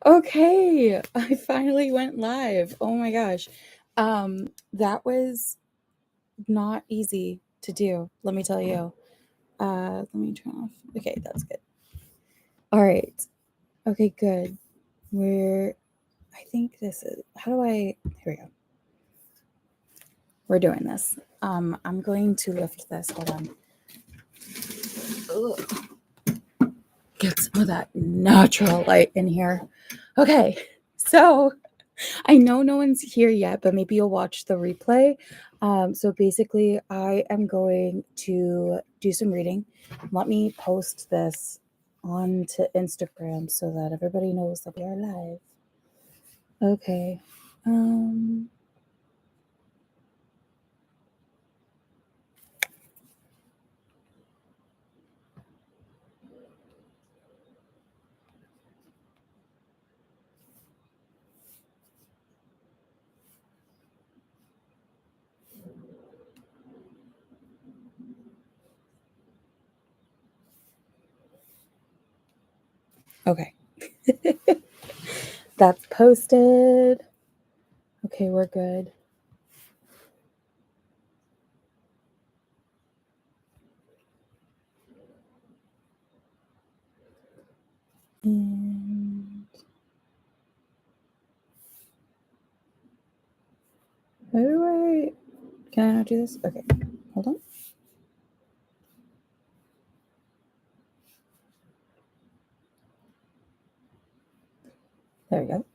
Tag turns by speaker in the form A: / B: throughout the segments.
A: Okay, I finally went live. Oh my gosh. That was not easy to do, let me tell you. Let me turn off. Okay, that's good. All right. Okay, good. I think this is, here we go. We're doing this. I'm going to lift this. Hold on. Ugh. Get some of that natural light in here. Okay, so I know no one's here yet, but maybe you'll watch the replay. So basically, I am going to do some reading. Let me post this onto Instagram so that everybody knows that we are live. Okay. Okay. That's posted. Okay, we're good. And can I not do this? Okay, hold on. There we go.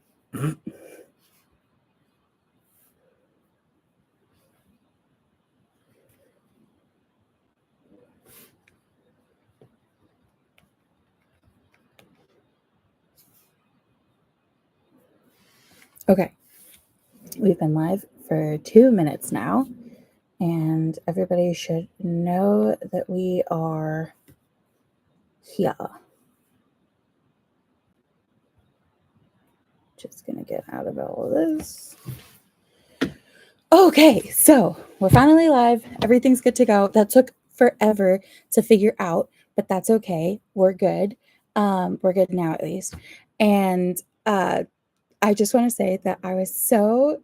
A: Okay. We've been live for 2 minutes now, and everybody should know that we are here. Just gonna get out of all of this. Okay, so we're finally live. Everything's good to go. That took forever to figure out, but that's okay. We're good. We're good now, at least. And I just want to say that I was so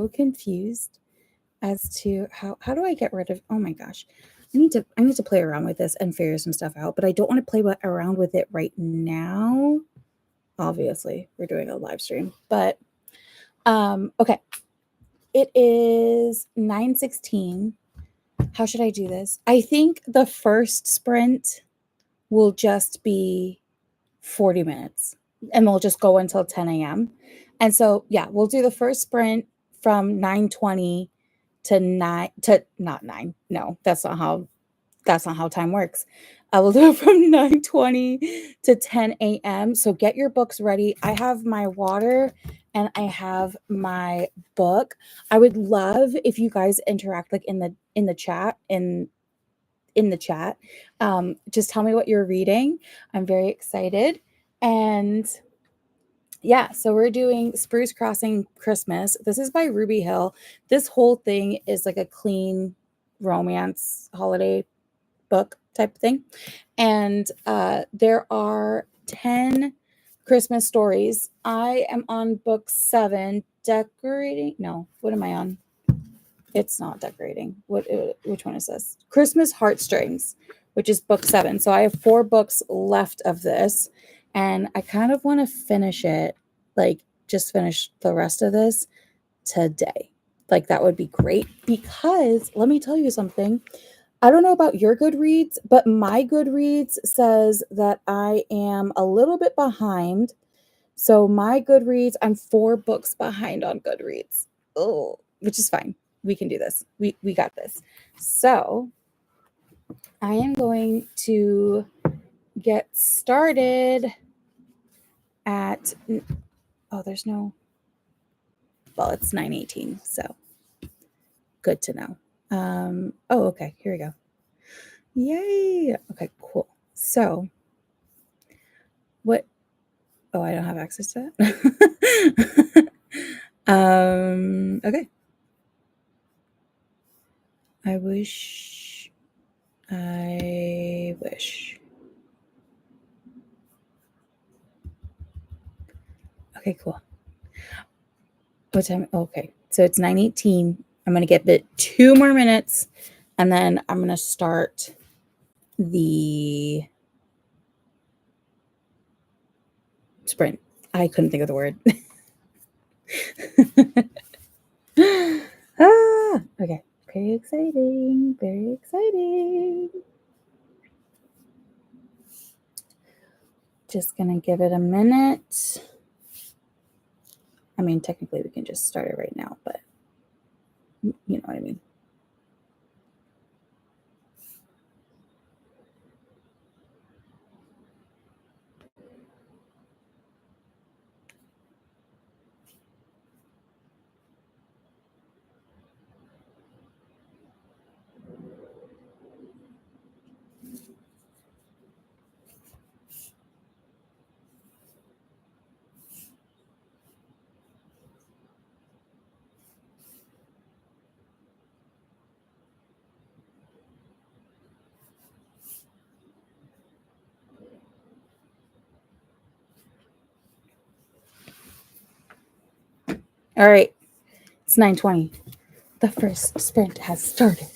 A: confused as to how do I get rid of. Oh my gosh, I need to play around with this and figure some stuff out. But I don't want to play around with it right now. Obviously, we're doing a live stream, but okay. It is 9:16. How should I do this? I think the first sprint will just be 40 minutes and we'll just go until 10 a.m. And so, yeah, we'll do the first sprint from 9:20 to not 9. No, that's not how time works. I will do it from 9:20 to 10 a.m. So get your books ready. I have my water and I have my book. I would love if you guys interact like in the chat in the chat. Just tell me what you're reading. I'm very excited. And yeah, so we're doing Spruce Crossing Christmas. This is by Ruby Hill. This whole thing is like a clean romance holiday book type thing. And there are 10 Christmas stories. I am on book 7, decorating. No, what am I on? It's not decorating. Which one is this? Christmas Heartstrings, which is book 7. So I have 4 books left of this, and I kind of want to finish it, like just finish the rest of this today. Like that would be great, because let me tell you something. I don't know about your Goodreads, but my Goodreads says that I am a little bit behind. So my Goodreads, I'm 4 books behind on Goodreads. Oh, which is fine. We can do this. We got this. So I am going to get started at, oh, there's no, well, it's 9:18, so good to know. Oh, okay, here we go. Yay. Okay, cool. So what, oh, I don't have access to that. Okay. I wish. Okay, cool. What time? Okay, so it's 9:18. I'm gonna give it 2 more minutes, and then I'm gonna start the sprint. I couldn't think of the word. Okay. Very exciting. Very exciting. Just gonna give it a minute. I mean, technically we can just start it right now, but you know what I mean. All right. It's 9:20. The first sprint has started.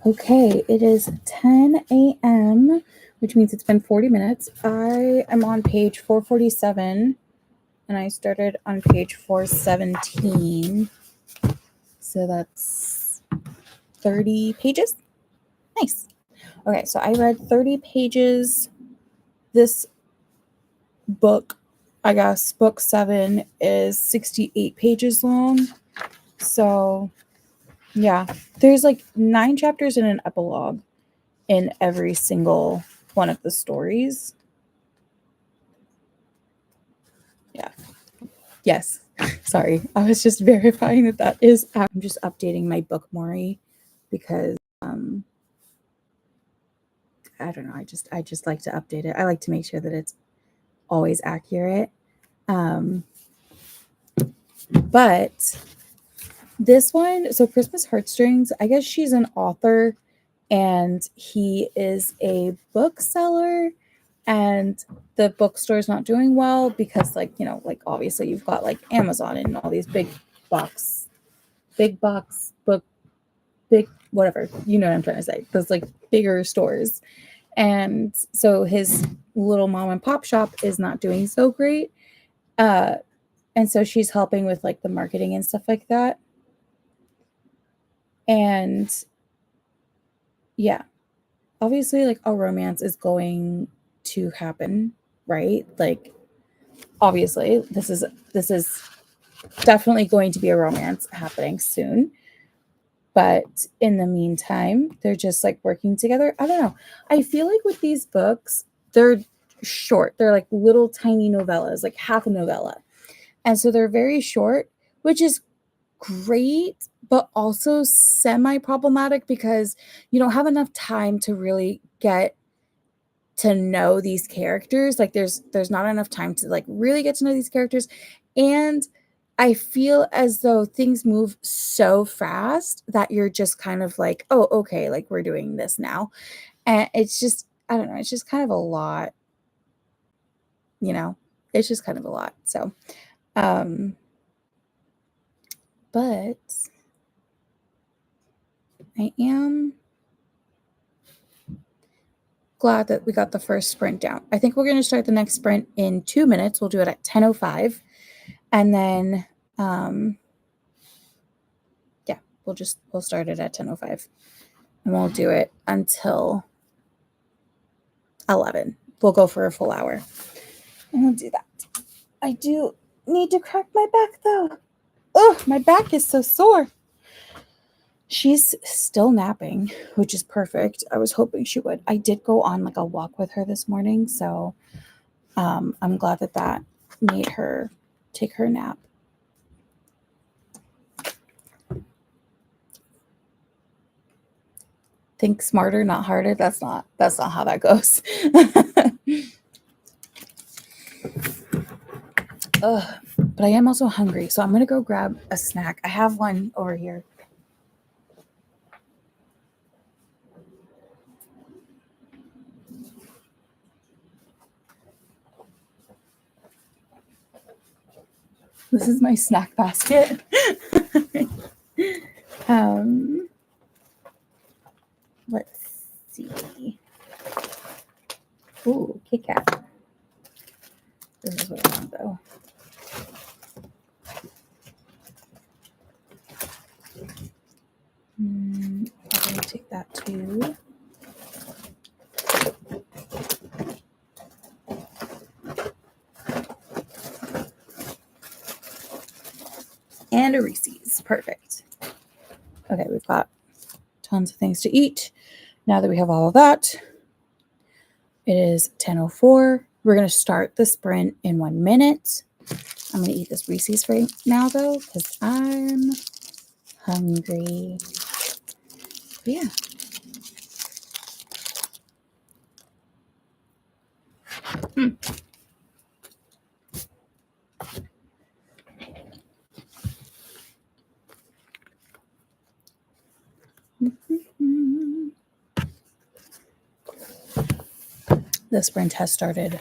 A: Okay, it is 10 a.m., which means it's been 40 minutes. I am on page 447, and I started on page 417. So that's 30 pages. Nice. Okay, so I read 30 pages. This book, I guess, book 7 is 68 pages long. So, yeah, there's like 9 chapters and an epilogue in every single one of the stories. Yeah. Yes. Sorry. I was just verifying that is. I'm just updating my book, Maury, because I don't know. I just like to update it. I like to make sure that it's always accurate. But this one, so Christmas Heartstrings, I guess she's an author and he is a bookseller, and the bookstore's not doing well because, like, you know, like obviously you've got like Amazon and all these big box book, big whatever, you know what I'm trying to say, those like bigger stores. And so his little mom and pop shop is not doing so great. And so she's helping with like the marketing and stuff like that. And yeah, obviously like a romance is going to happen, right? Like obviously this is definitely going to be a romance happening soon. But in the meantime, they're just like working together. I don't know. I feel like with these books, they're short. They're like little tiny novellas, like half a novella. And so they're very short, which is great, but also semi problematic because you don't have enough time to really get to know these characters. Like there's not enough time to like really get to know these characters. And I feel as though things move so fast that you're just kind of like, oh, okay, like we're doing this now. And it's just, I don't know, it's just kind of a lot, you know, it's just kind of a lot. So, but I am glad that we got the first sprint down. I think we're going to start the next sprint in 2 minutes. We'll do it at 10:05. And then, yeah, we'll start it at 10:05 and we'll do it until 11. We'll go for a full hour and we'll do that. I do need to crack my back though. Oh, my back is so sore. She's still napping, which is perfect. I was hoping she would. I did go on like a walk with her this morning, so I'm glad that made her take her nap. Think smarter, not harder. That's not how that goes. Ugh, but I am also hungry, so I'm gonna go grab a snack. I have one over here. This is my snack basket. Let's see. Ooh, Kit Kat. This is what I want though. I'm going to take that too. And a Reese's. Perfect. Okay, we've got tons of things to eat. Now that we have all of that, it is 10:04. We're going to start the sprint in 1 minute. I'm going to eat this Reese's right now, though, because I'm hungry. But yeah. The sprint has started.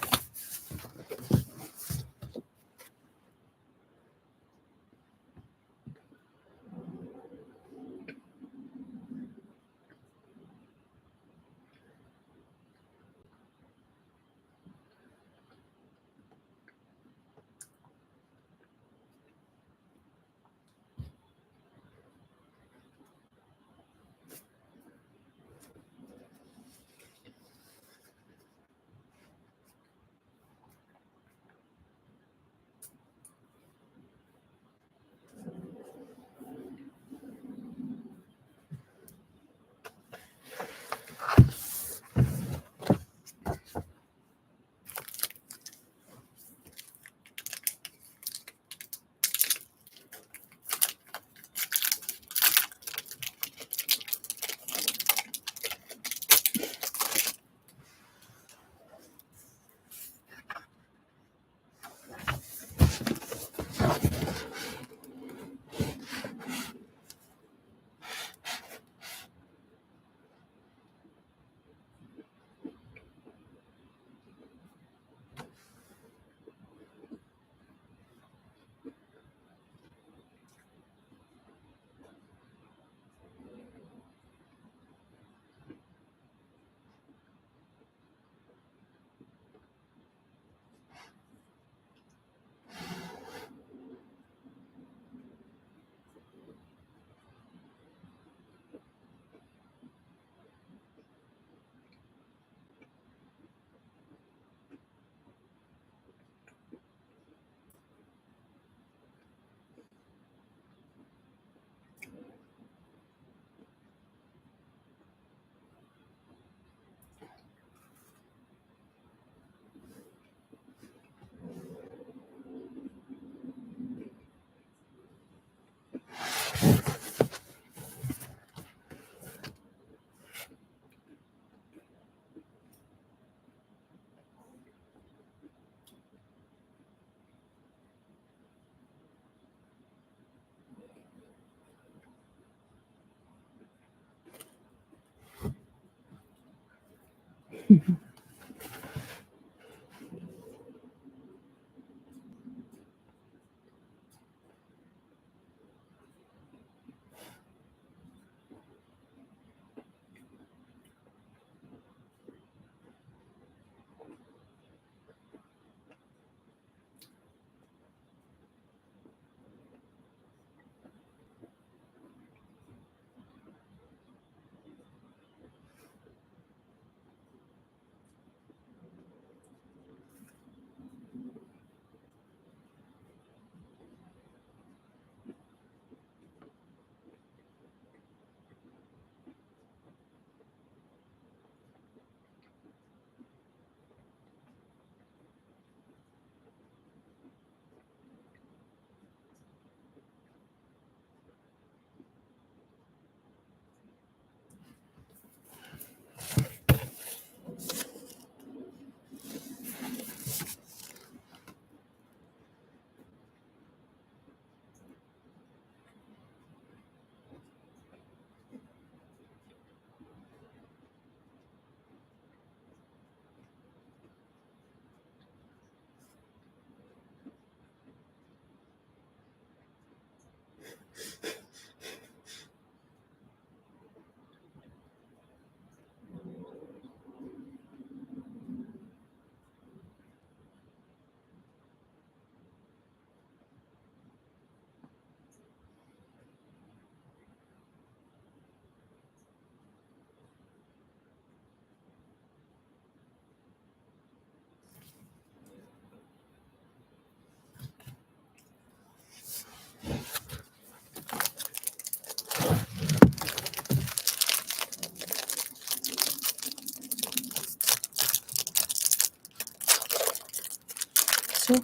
A: So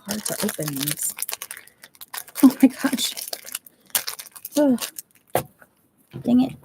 A: hard to open these. Oh my gosh. Oh, dang it.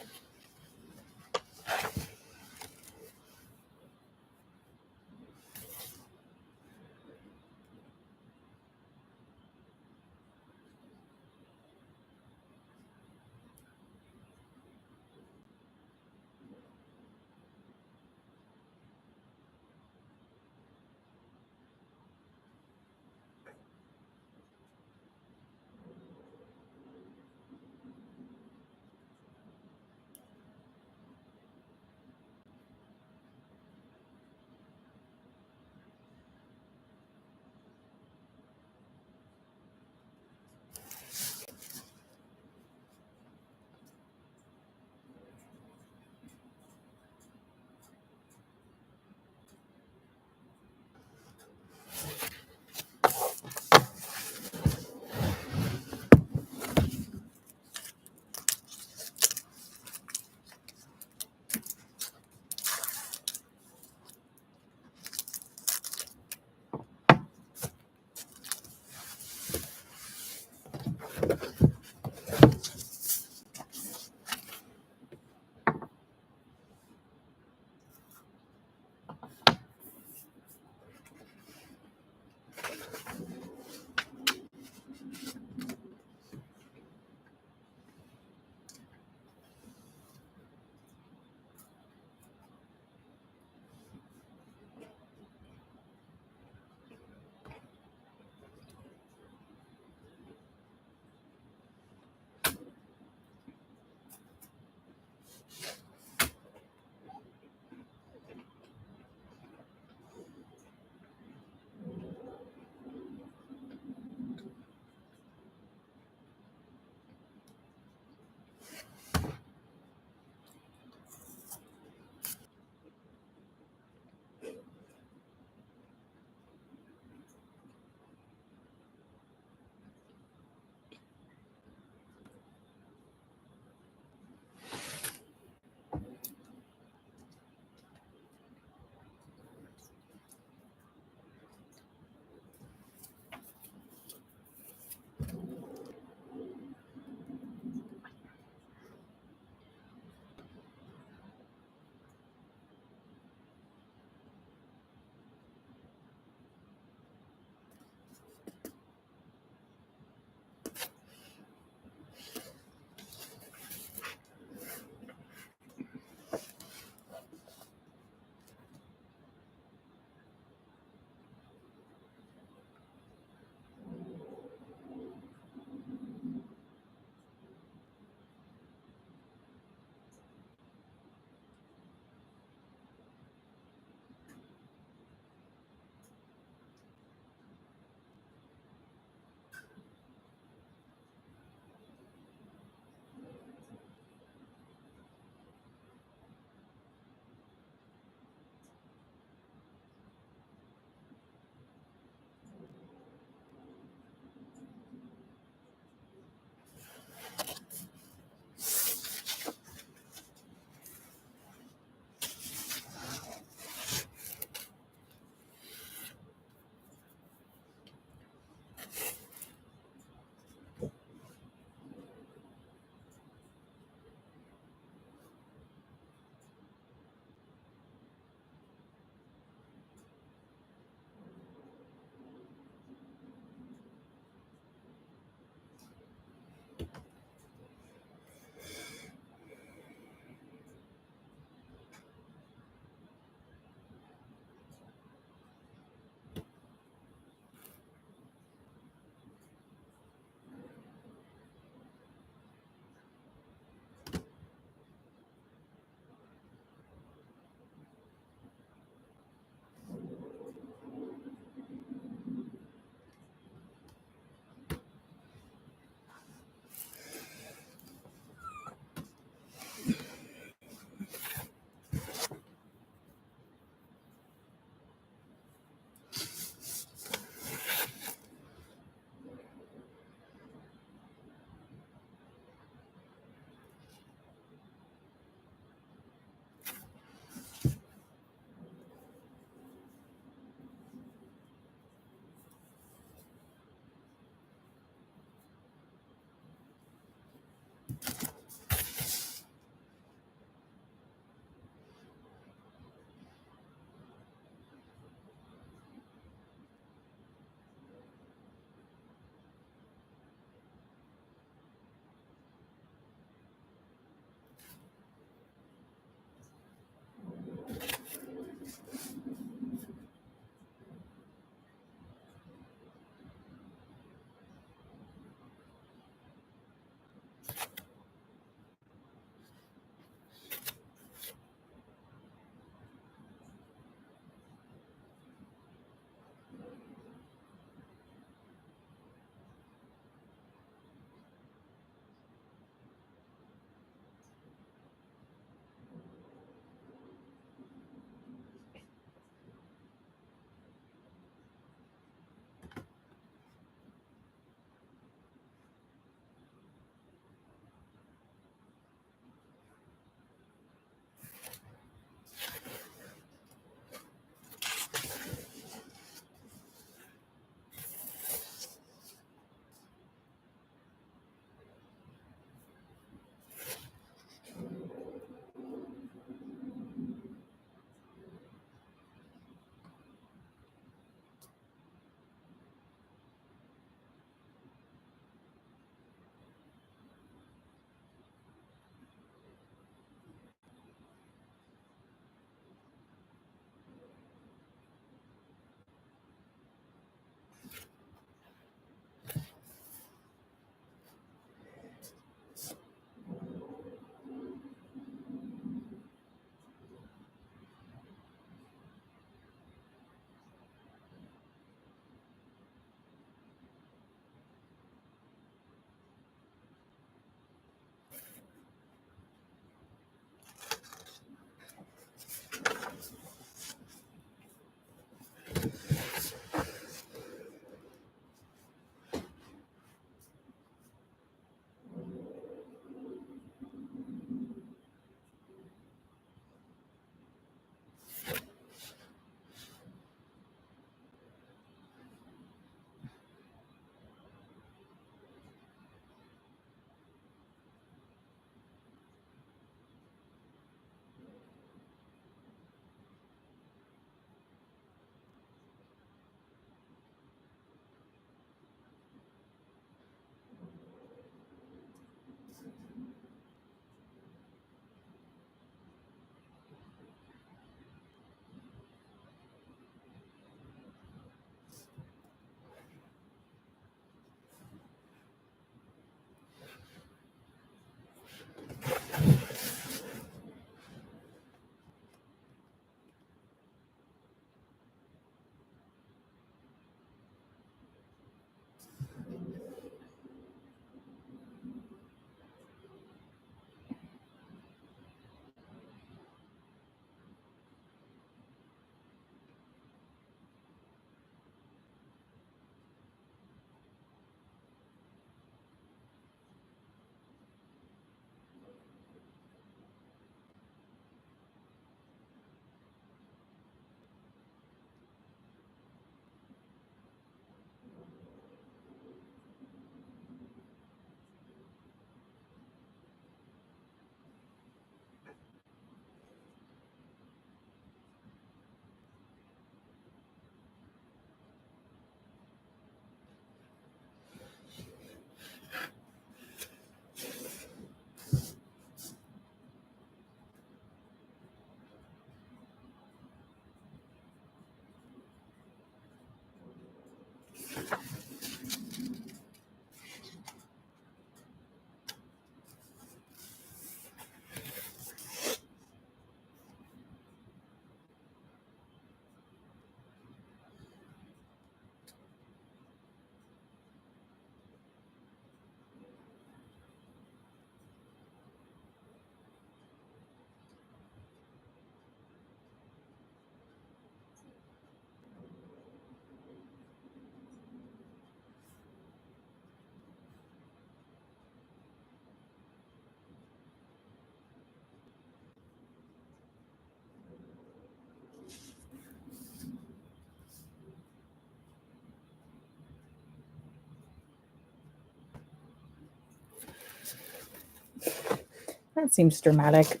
A: That seems dramatic.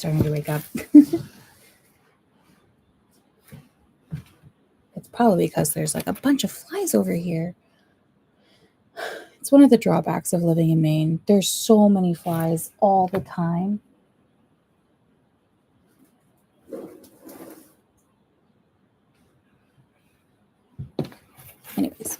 A: starting to wake up. It's probably because there's like a bunch of flies over here. It's one of the drawbacks of living in Maine. There's so many flies all the time. Anyways.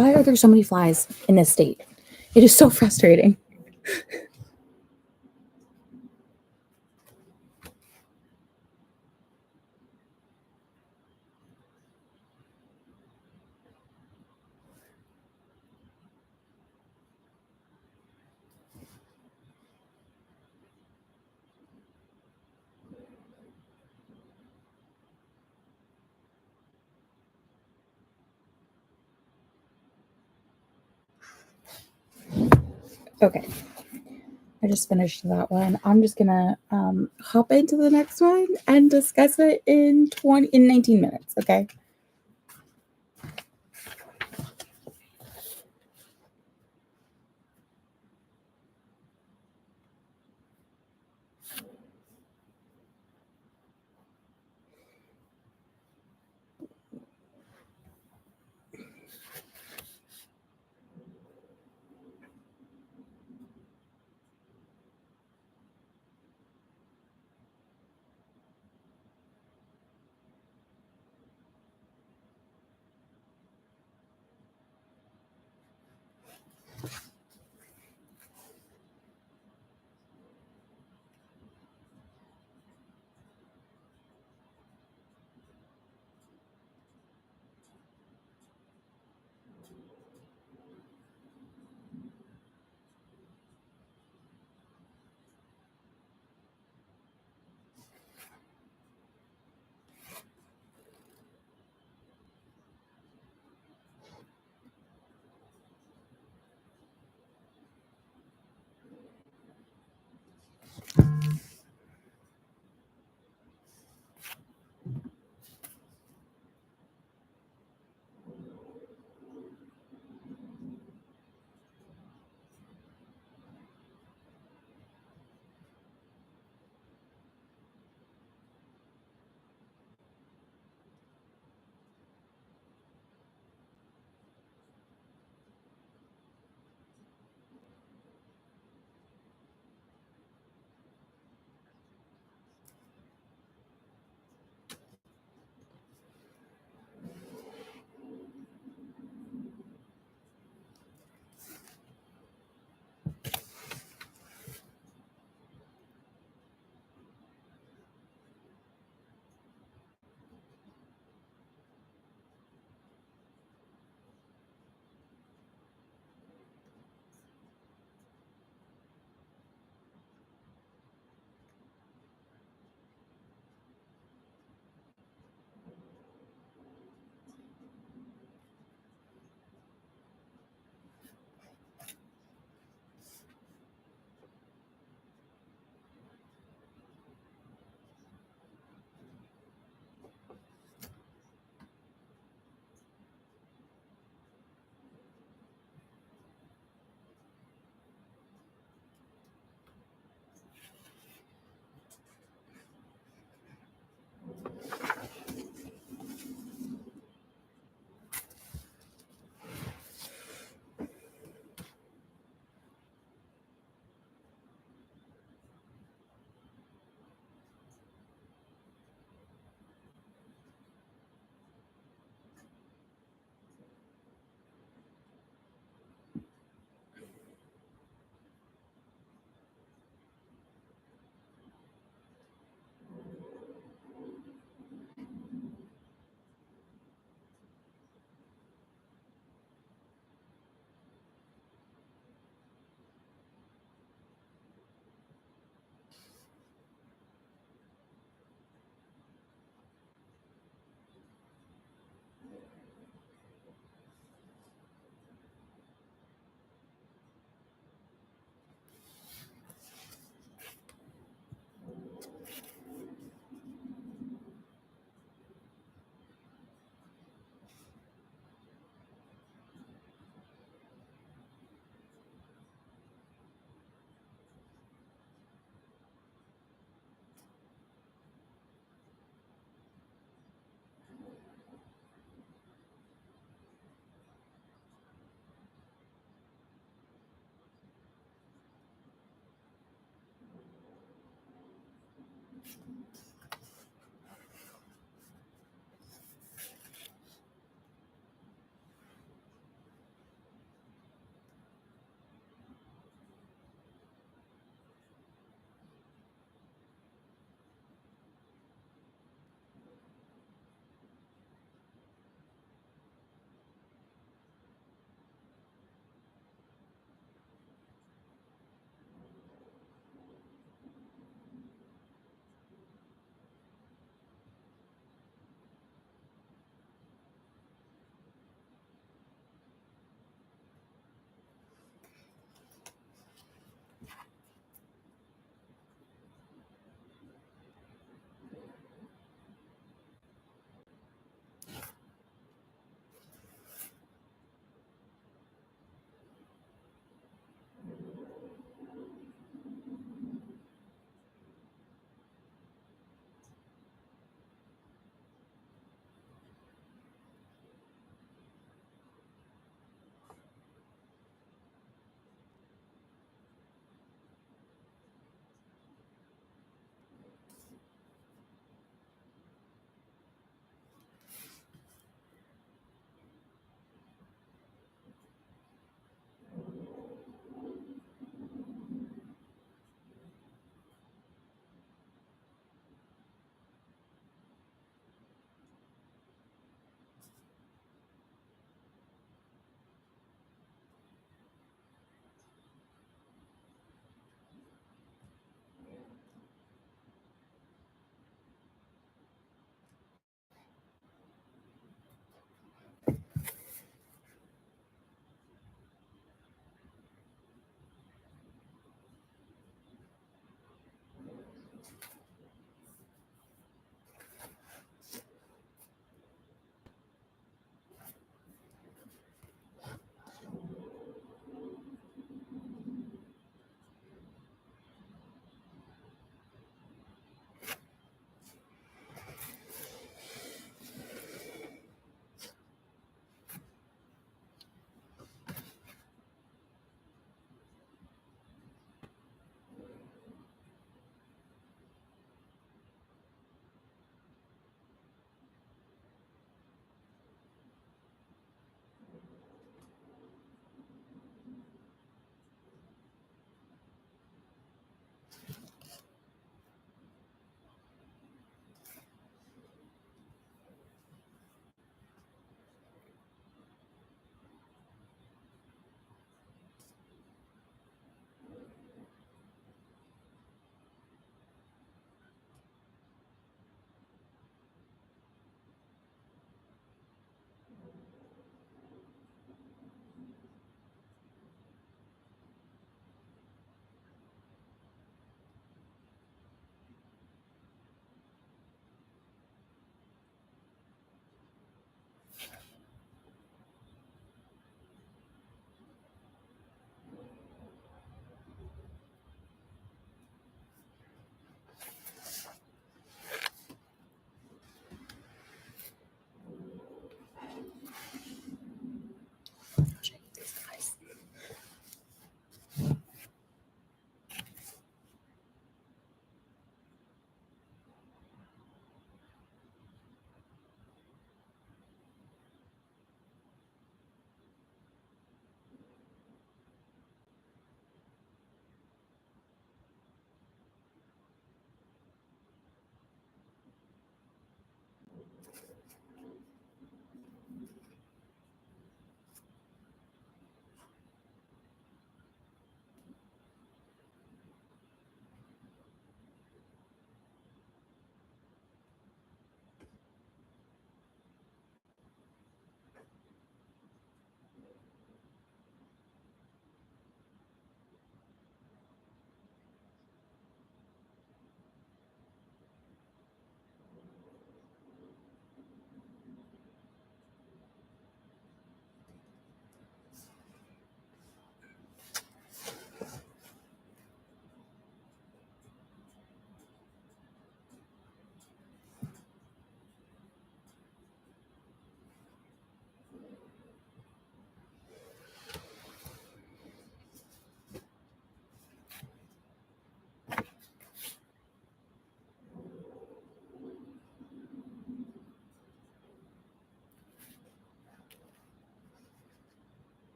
A: Why are there so many flies in this state? It is so frustrating. Okay. I just finished that one. I'm just gonna hop into the next one and discuss it in 19 minutes. Okay.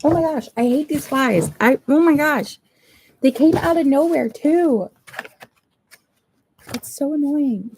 A: Oh my gosh, I hate these flies. Oh my gosh. They came out of nowhere too. It's so annoying.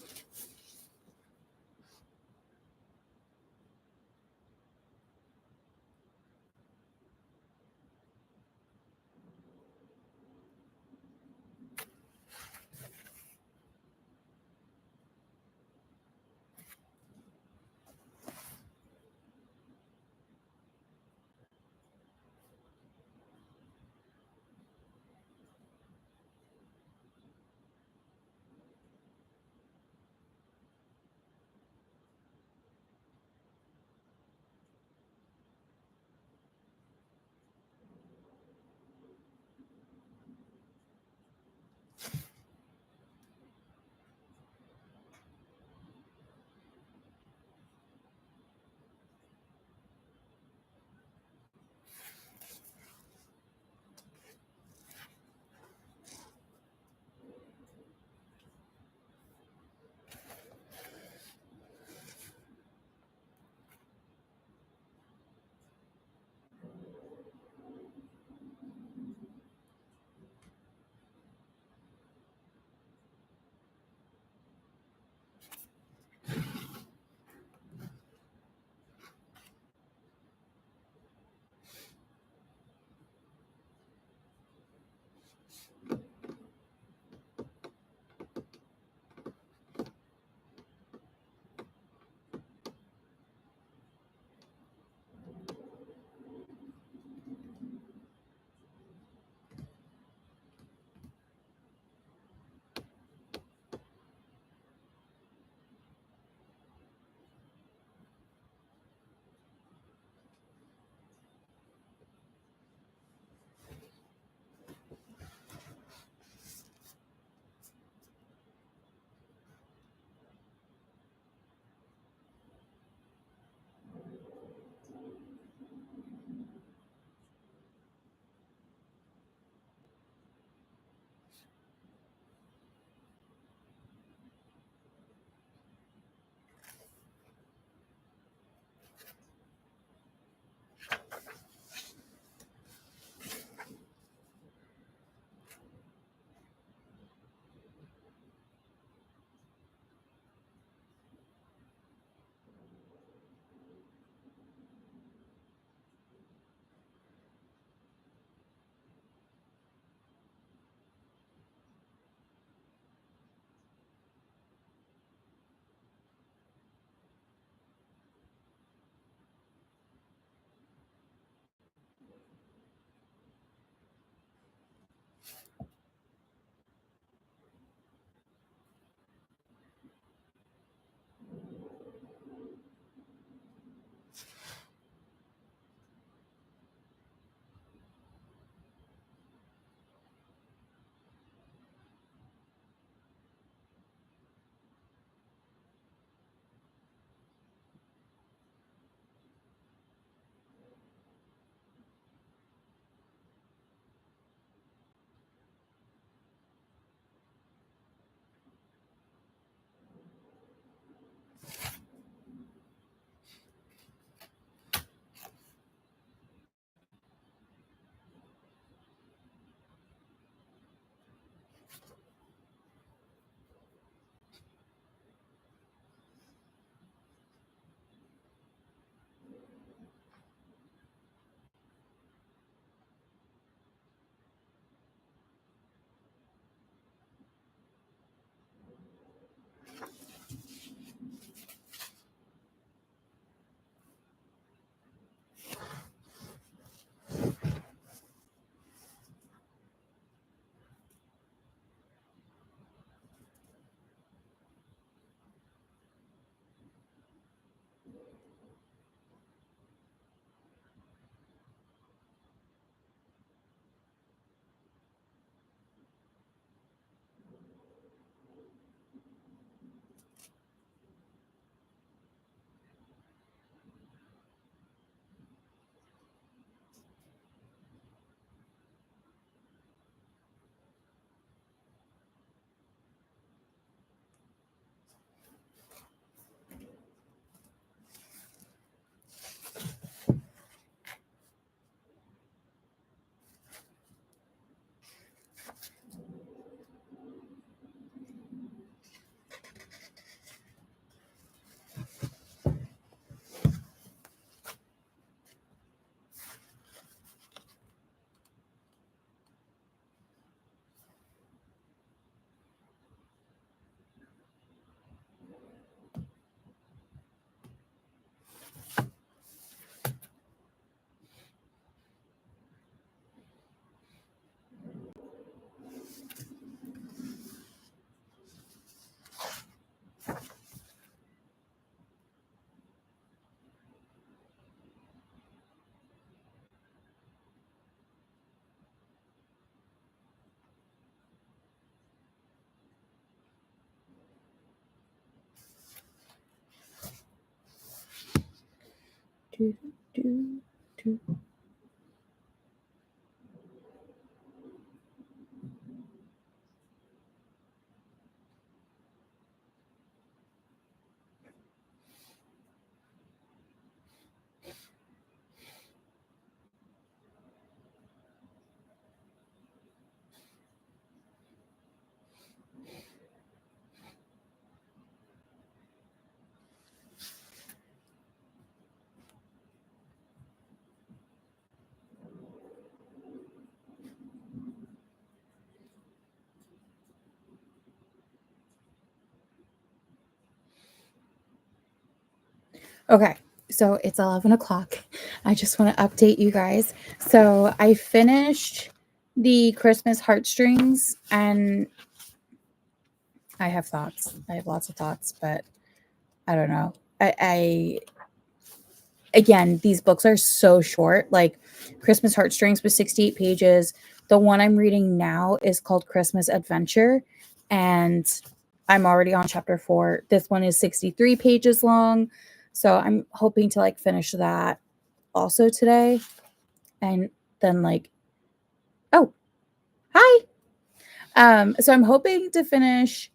A: Do, do, do. Okay, so it's 11 o'clock. I just want to update you guys. So I finished the Christmas heartstrings, and I have thoughts. I have lots of thoughts, but I don't know. I again, these books are so short. Like Christmas heartstrings was 68 pages. The one I'm reading now is called Christmas Adventure, and I'm already on chapter 4. This one is 63 pages long. So I'm hoping to like finish that also today. And then like, oh, hi. So I'm hoping to finish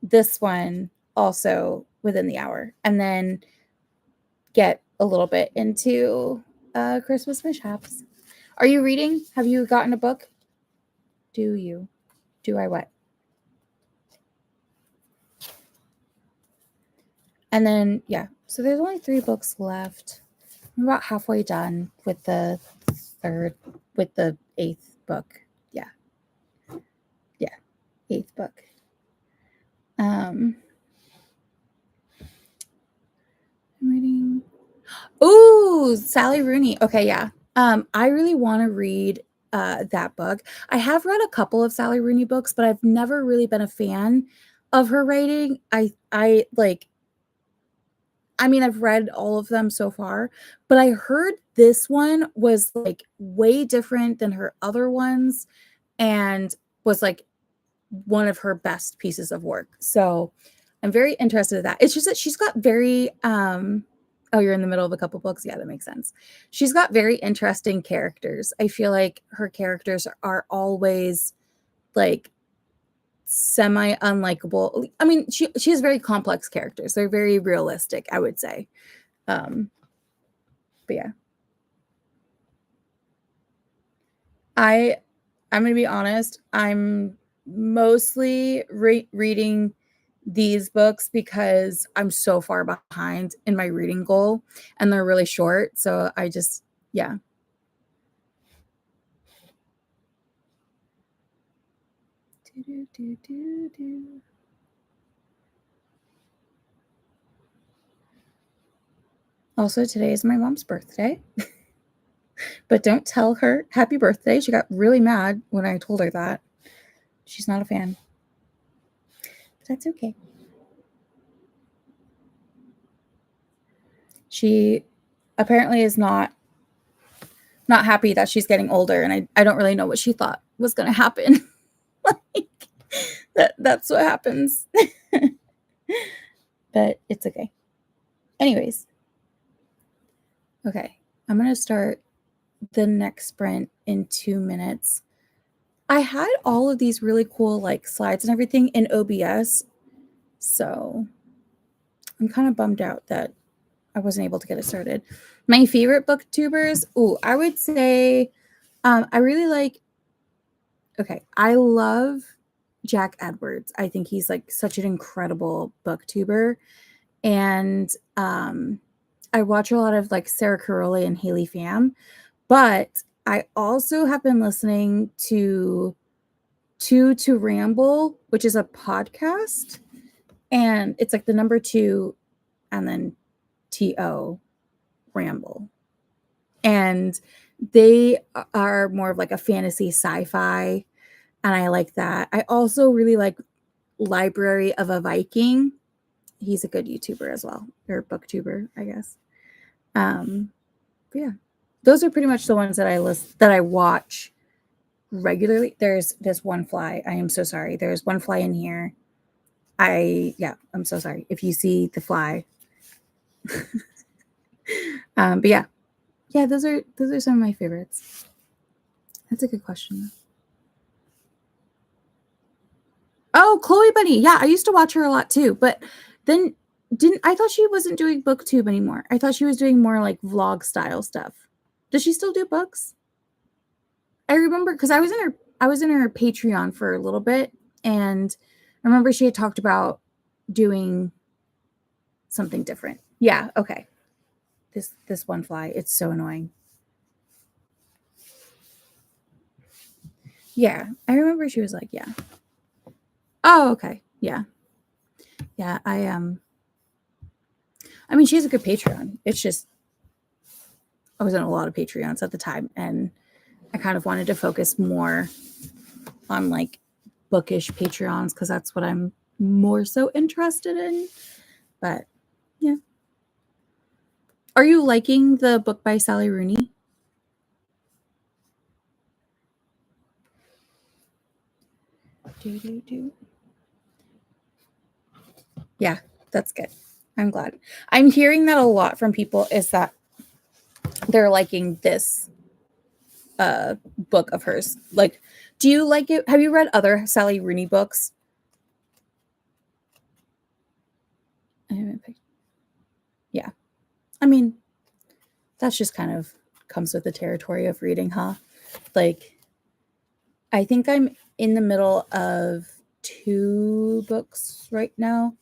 A: this one also within the hour and then get a little bit into Christmas mishaps. Are you reading? Have you gotten a book? Do you? Do I what? And then, yeah, so there's only 3 books left. I'm about halfway done with the 8th book. Yeah. Yeah. 8th book. I'm reading. Ooh, Sally Rooney. Okay, yeah. I really want to read that book. I have read a couple of Sally Rooney books, but I've never really been a fan of her writing. I mean, I've read all of them so far, but I heard this one was like way different than her other ones and was like one of her best pieces of work. So I'm very interested in that. It's just that she's got very oh, you're in the middle of a couple books. Yeah, that makes sense. She's got very interesting characters. I feel like her characters are always like semi unlikable. I mean, she has very complex characters. They're very realistic, I would say. But yeah. I'm going to be honest, I'm mostly reading these books because I'm so far behind in my reading goal and they're really short. So I just, yeah. Also, today is my mom's birthday. But don't tell her happy birthday. She got really mad when I told her that. She's not a fan. But that's okay. She apparently is not happy that she's getting older, and I don't really know what she thought was going to happen. Like that's what happens. But it's okay. Anyways. Okay. I'm going to start the next sprint in 2 minutes. I had all of these really cool like slides and everything in OBS. So I'm kind of bummed out that I wasn't able to get it started. My favorite booktubers, I would say I really like, I love Jack Edwards. I think he's like such an incredible booktuber. And I watch a lot of like Sarah Caroli and Haley Pham, but I also have been listening to Two to Ramble, which is a podcast. And it's like the number 2 and then TO Ramble. And they are more of like a fantasy sci-fi. And I like that. I also really like Library of a Viking. He's a good YouTuber as well, or booktuber, I guess. But yeah, those are pretty much the ones that I watch regularly. There's this one fly. I am so sorry. There's one fly in here. I'm so sorry if you see the fly. But yeah, those are some of my favorites. That's a good question. Oh, Chloe Bunny. Yeah, I used to watch her a lot too, but then I thought she wasn't doing BookTube anymore. I thought she was doing more like vlog style stuff. Does she still do books? I remember because I was in her Patreon for a little bit, and I remember she had talked about doing something different. Yeah, okay. This one fly, it's so annoying. Yeah, I remember she was like, yeah. Oh, okay. Yeah. Yeah, I mean, she has a good Patreon. It's just I was in a lot of Patreons at the time, and I kind of wanted to focus more on like bookish Patreons because that's what I'm more so interested in. But yeah. Are you liking the book by Sally Rooney? Yeah, that's good. I'm glad. I'm hearing that a lot from people is that they're liking this book of hers. Like, do you like it? Have you read other Sally Rooney books? I haven't picked. Yeah. I mean, that's just kind of comes with the territory of reading, huh? Like, I think I'm in the middle of 2 books right now.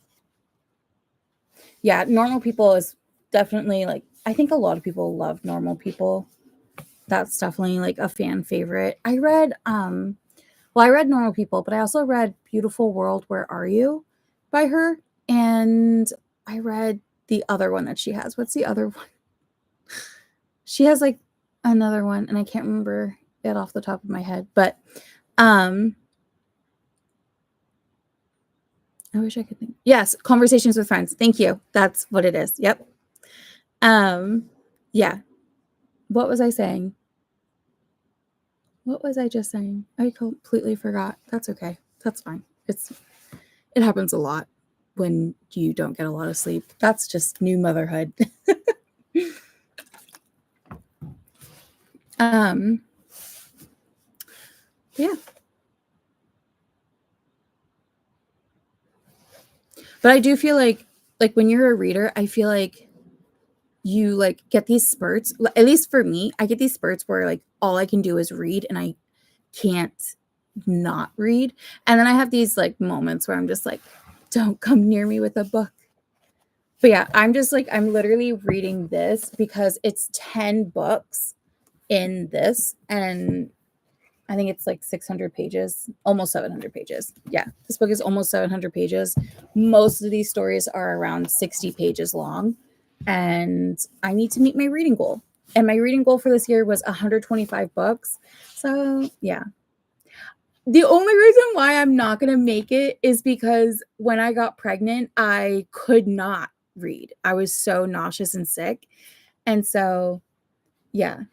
A: Yeah, Normal People is definitely like I think a lot of people love Normal People. That's definitely like a fan favorite. I read I read Normal People, but I also read Beautiful World, Where Are You by her, and I read the other one that she has. What's the other one? She has like another one and I can't remember it off the top of my head, but I wish I could think. Yes, Conversations with Friends. Thank you. That's what it is. Yep. Yeah. What was I saying? What was I just saying? I completely forgot. That's okay. That's fine. It happens a lot when you don't get a lot of sleep. That's just new motherhood. Yeah. But I do feel like when you're a reader, I feel like you like get these spurts. At least for me, I get these spurts where like all I can do is read and I can't not read. And then I have these like moments where I'm just like, don't come near me with a book. But yeah, I'm just like, I'm literally reading this because it's 10 books in this. And I think it's like 600 pages, almost 700 pages. Yeah, this book is almost 700 pages. Most of these stories are around 60 pages long. And I need to meet my reading goal. And my reading goal for this year was 125 books. So, yeah. The only reason why I'm not going to make it is because when I got pregnant, I could not read. I was so nauseous and sick. And so, yeah.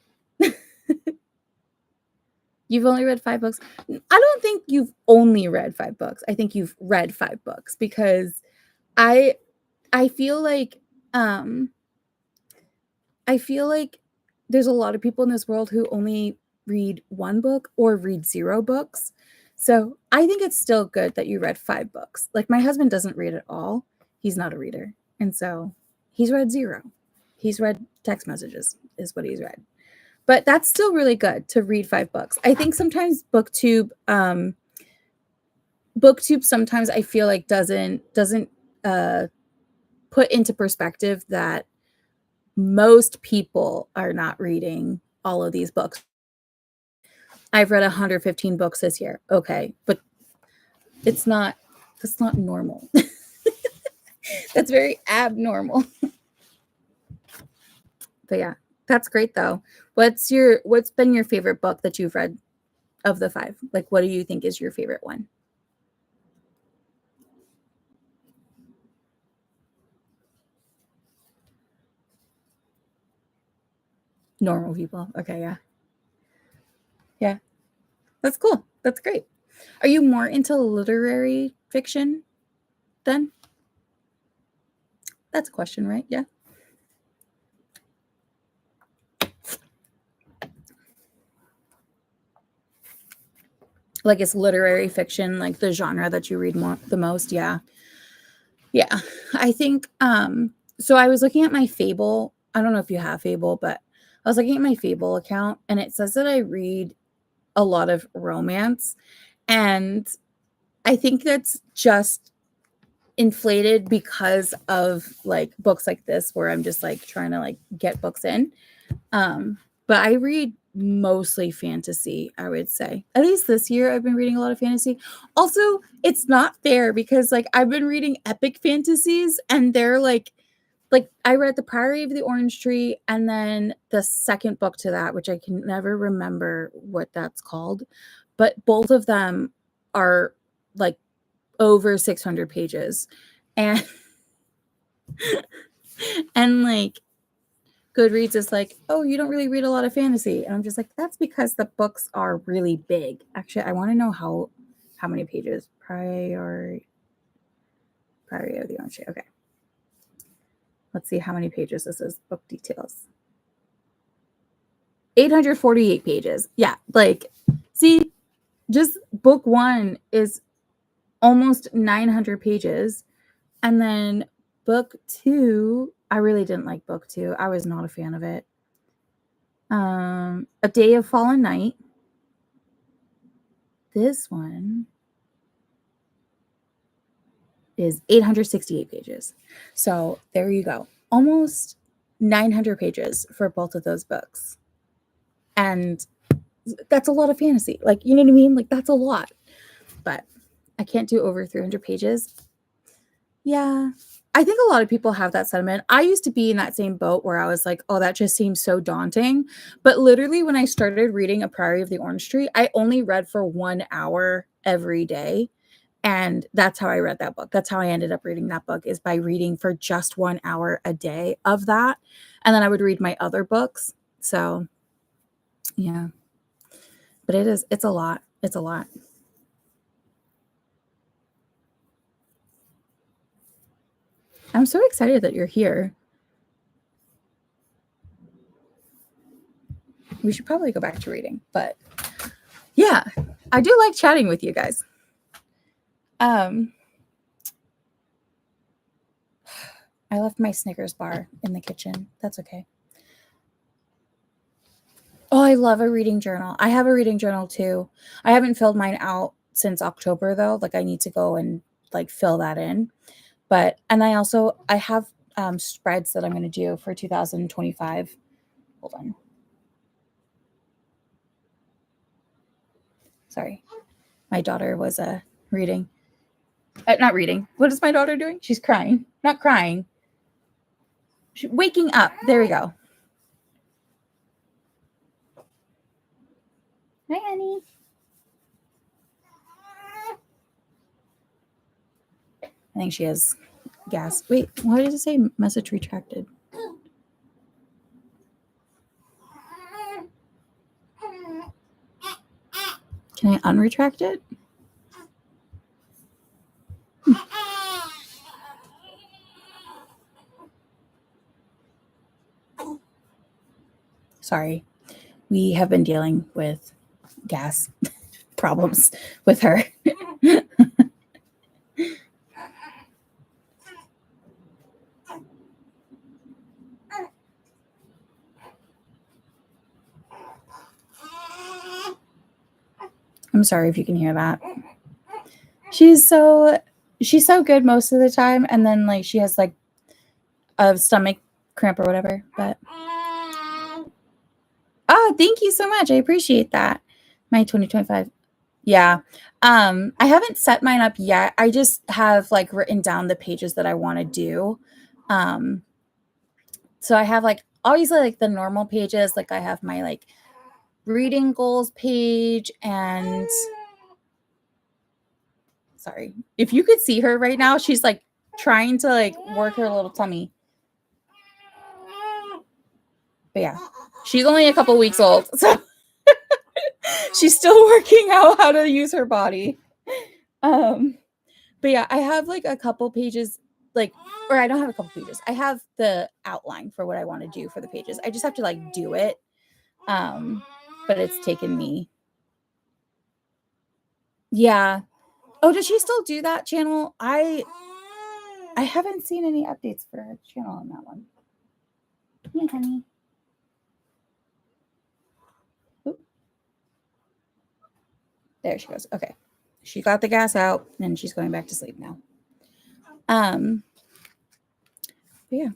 A: You've only read 5 books. I don't think you've only read 5 books. I think you've read 5 books because I feel like there's a lot of people in this world who only read 1 book or read 0 books. So, I think it's still good that you read 5 books. Like my husband doesn't read at all. He's not a reader. And so, he's read 0. He's read text messages is what he's read. But that's still really good to read 5 books. I think sometimes booktube sometimes I feel like doesn't put into perspective that most people are not reading all of these books. I've read 115 books this year. Okay, but that's not normal. That's very abnormal. But yeah, that's great though. What's been your favorite book that you've read of the 5? Like what do you think is your favorite one? Normal People. Okay, yeah. Yeah. That's cool. That's great. Are you more into literary fiction then? That's a question, right? Yeah. Like, it's literary fiction, like the genre that you read the most. Yeah. Yeah. I think, so I was looking at my Fable. I don't know if you have Fable, but I was looking at my Fable account and it says that I read a lot of romance. And I think that's just inflated because of like books like this where I'm just like trying to like get books in. But I read mostly fantasy, I would say. At least this year I've been reading a lot of fantasy. Also, it's not fair because like I've been reading epic fantasies and they're like I read The Priory of the Orange Tree and then the second book to that, which I can never remember what that's called, but both of them are like over 600 pages. And and like Goodreads is like, oh, you don't really read a lot of fantasy. And I'm just like, that's because the books are really big. Actually, I want to know how many pages. Priory of the Orange Tree. Okay. Let's see how many pages this is. Book details. 848 pages. Yeah, like, see, just book one is almost 900 pages. And then book two, I really didn't like book two. I was not a fan of it. A Day of Fallen Night. This one is 868 pages. So there you go. Almost 900 pages for both of those books. And that's a lot of fantasy. Like, you know what I mean? Like, that's a lot. But I can't do over 300 pages. Yeah. I think a lot of people have that sentiment. I used to be in that same boat where I was like, oh, that just seems so daunting. But literally, when I started reading A Priory of the Orange Tree, I only read for 1 hour every day. And that's how I read that book. That's how I ended up reading that book, is by reading for just 1 hour a day of that. And then I would read my other books. So, yeah. But it's a lot. It's a lot. I'm so excited that you're here. We should probably go back to reading, but yeah, I do like chatting with you guys. I left my Snickers bar in the kitchen. That's okay. Oh, I love a reading journal. I have a reading journal too. I haven't filled mine out since October though. Like, I need to go and like fill that in. But and I have spreads that I'm going to do for 2025. Hold on. Sorry. My daughter was reading. Not reading. What is my daughter doing? She's crying. Not crying. She's waking up. There we go. Hi, honey. I think she has gas. Wait, why does it say message retracted? Can I unretract it? Sorry. We have been dealing with gas problems with her. I'm sorry if you can hear that. She's so good most of the time, and then like she has like a stomach cramp or whatever. But oh, thank you so much. I appreciate that. My 2025. Yeah. I haven't set mine up yet. I just have like written down the pages that I want to do. So I have like obviously like the normal pages, like I have my like reading goals page, and sorry. If you could see her right now, she's like trying to like work her little tummy. But yeah, she's only a couple weeks old, so she's still working out how to use her body. But yeah, I have like a couple pages, like, or I don't have a couple pages. I have the outline for what I want to do for the pages. I just have to like do it. But it's taken me Yeah. Oh, does she still do that channel? I haven't seen any updates for her channel on that one. Hey, honey. Oop. There she goes. Okay. She got the gas out and she's going back to sleep now. Yeah.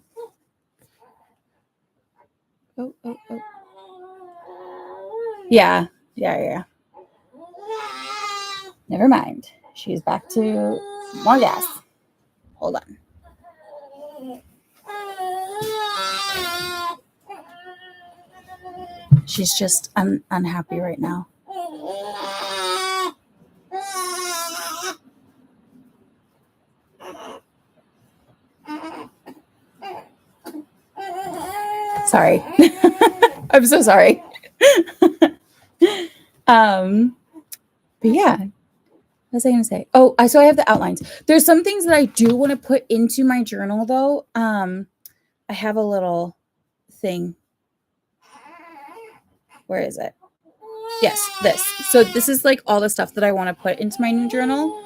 A: Oh. Yeah. Never mind. She's back to more gas. Hold on. She's just unhappy right now. Sorry. I'm so sorry. But yeah, what was I going to say? Oh, so I have the outlines. There's some things that I do want to put into my journal though. I have a little thing. Where is it? Yes, this. So this is like all the stuff that I want to put into my new journal.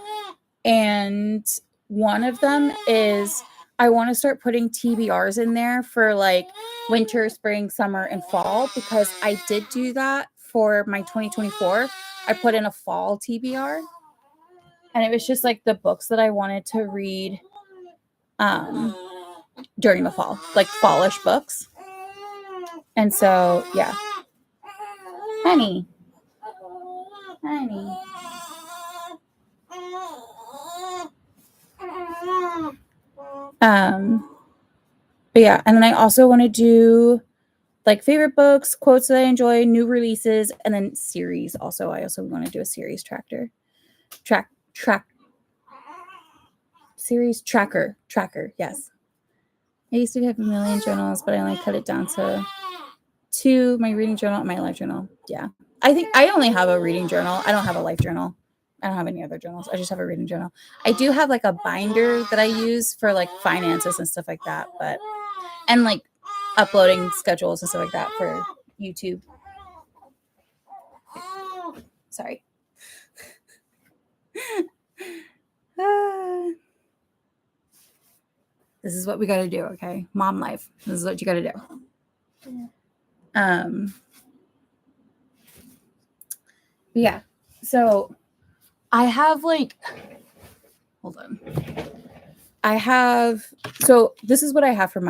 A: And one of them is I want to start putting TBRs in there for like winter, spring, summer, and fall, because I did do that for my 2024. I put in a fall TBR, and it was just like the books that I wanted to read during the fall, like fallish books. And so, yeah. Honey. But yeah, and then I also want to do like favorite books, quotes that I enjoy, new releases, and then series. Also, I also want to do a series series tracker. Yes. I used to have a million journals, but I only cut it down to 2, my reading journal and my life journal. Yeah. I think I only have a reading journal. I don't have a life journal. I don't have any other journals. I just have a reading journal. I do have like a binder that I use for like finances and stuff like that, and like uploading schedules and stuff like that for YouTube. Sorry. This is what we got to do, okay? Mom life. This is what you got to do. Yeah. So I have like, hold on. So this is what I have for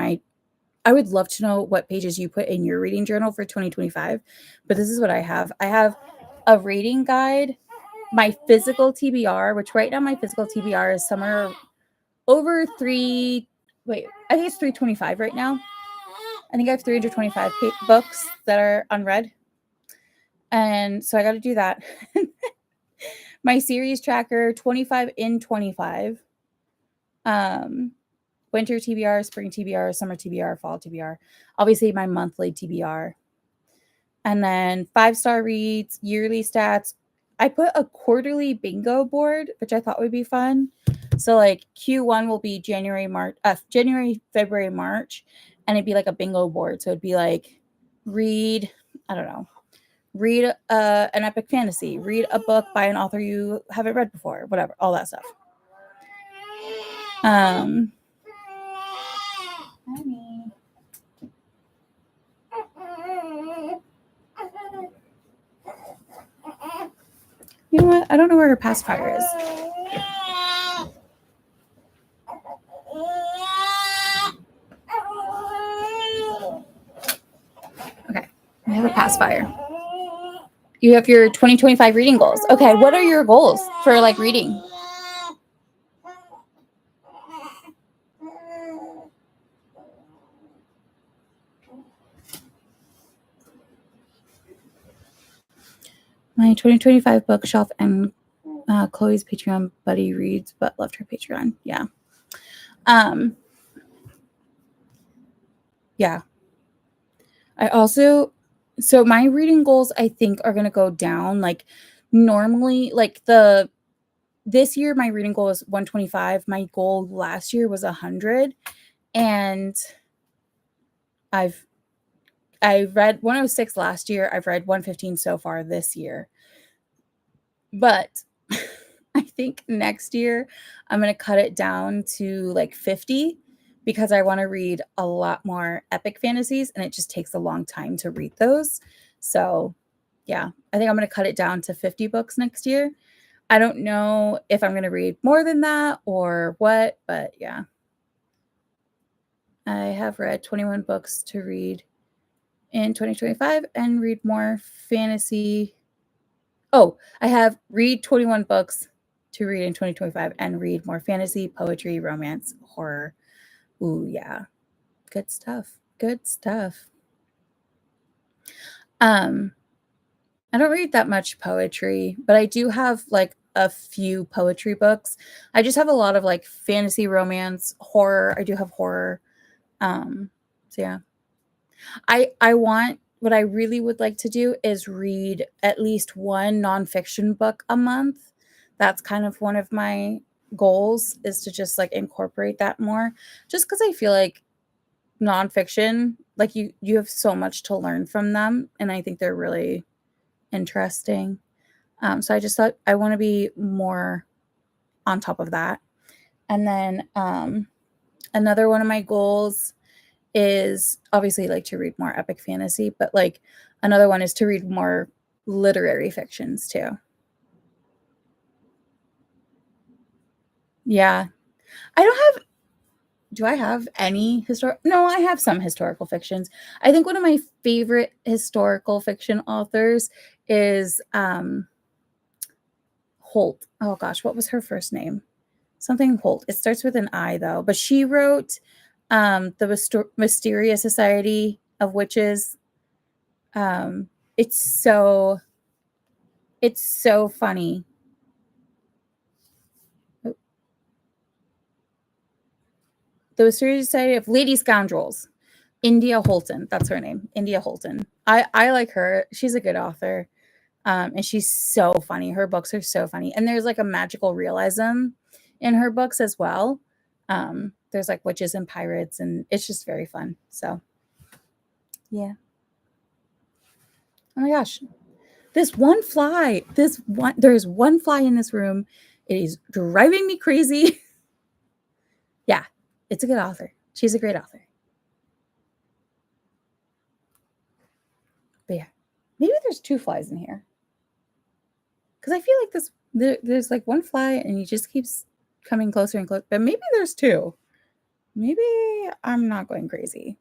A: I would love to know what pages you put in your reading journal for 2025, but this is what I have. I have a reading guide, my physical TBR, which right now my physical TBR is somewhere over I think it's 325 right now. I think I have 325 books that are unread. And so I got to do that. My series tracker, 25 in 25. Winter TBR, spring TBR, summer TBR, fall TBR. Obviously, my monthly TBR. And then 5-star reads, yearly stats. I put a quarterly bingo board, which I thought would be fun. So like Q1 will be January, February, March, and it'd be like a bingo board. So it'd be like read an epic fantasy, read a book by an author you haven't read before, whatever, all that stuff. Honey. You know what? I don't know where her pacifier is. Okay, I have a pacifier. You have your 2025 reading goals. Okay, what are your goals for like reading? My 2025 bookshelf and Chloe's Patreon buddy reads but left her Patreon. Yeah. Yeah. I also, so my reading goals, I think, are going to go down. Like normally, like this year, my reading goal was 125. My goal last year was 100. And I read 106 last year. I've read 115 so far this year. But I think next year I'm going to cut it down to like 50 because I want to read a lot more epic fantasies and it just takes a long time to read those. So, yeah, I think I'm going to cut it down to 50 books next year. I don't know if I'm going to read more than that or what, but yeah. I have read 21 books to read in 2025 and read more fantasy. Oh, I have read 21 books to read in 2025 and read more fantasy, poetry, romance, horror. Ooh, yeah. Good stuff. Good stuff. I don't read that much poetry, but I do have like a few poetry books. I just have a lot of like fantasy, romance, horror. I do have horror. So yeah. I want what I really would like to do is read at least one nonfiction book a month. That's kind of one of my goals is to just like incorporate that more. Just because I feel like nonfiction, like you have so much to learn from them, and I think they're really interesting. So I just thought I want to be more on top of that. And then another one of my goals is obviously like to read more epic fantasy, but like another one is to read more literary fictions too. Yeah. I don't have do I have any historic No, I have some historical fictions. I think one of my favorite historical fiction authors is Holt. Oh gosh, what was her first name? Something Holt. It starts with an I though, but she wrote Mysterious Society of Witches. Um, it's so it's so funny. The Mysterious Society of Lady Scoundrels. India Holton. That's her name. India Holton. I like her. She's a good author. And she's so funny. Her books are so funny. And there's like a magical realism in her books as well. There's like witches and pirates, and it's just very fun. So, yeah. Oh my gosh. There's one fly in this room. It is driving me crazy. Yeah, it's a good author. She's a great author. But yeah, maybe there's two flies in here. Because I feel like there's like one fly and he just keeps coming closer and closer. But maybe there's two. Maybe I'm not going crazy.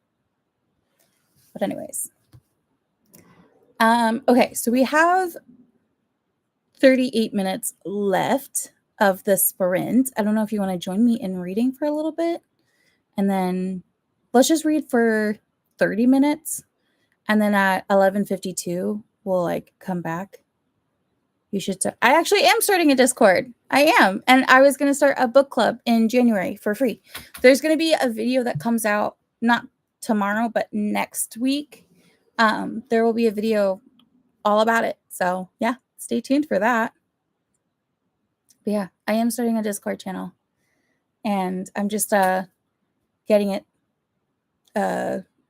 A: But anyways. Okay, so we have 38 minutes left of the sprint. I don't know if you want to join me in reading for a little bit. And then let's just read for 30 minutes. And then at 11:52, we'll like come back. You should start. I actually am starting a Discord. I am. And I was going to start a book club in January for free. There's going to be a video that comes out not tomorrow, but next week. There will be a video all about it. So yeah, stay tuned for that. But yeah, I am starting a Discord channel. And I'm just getting it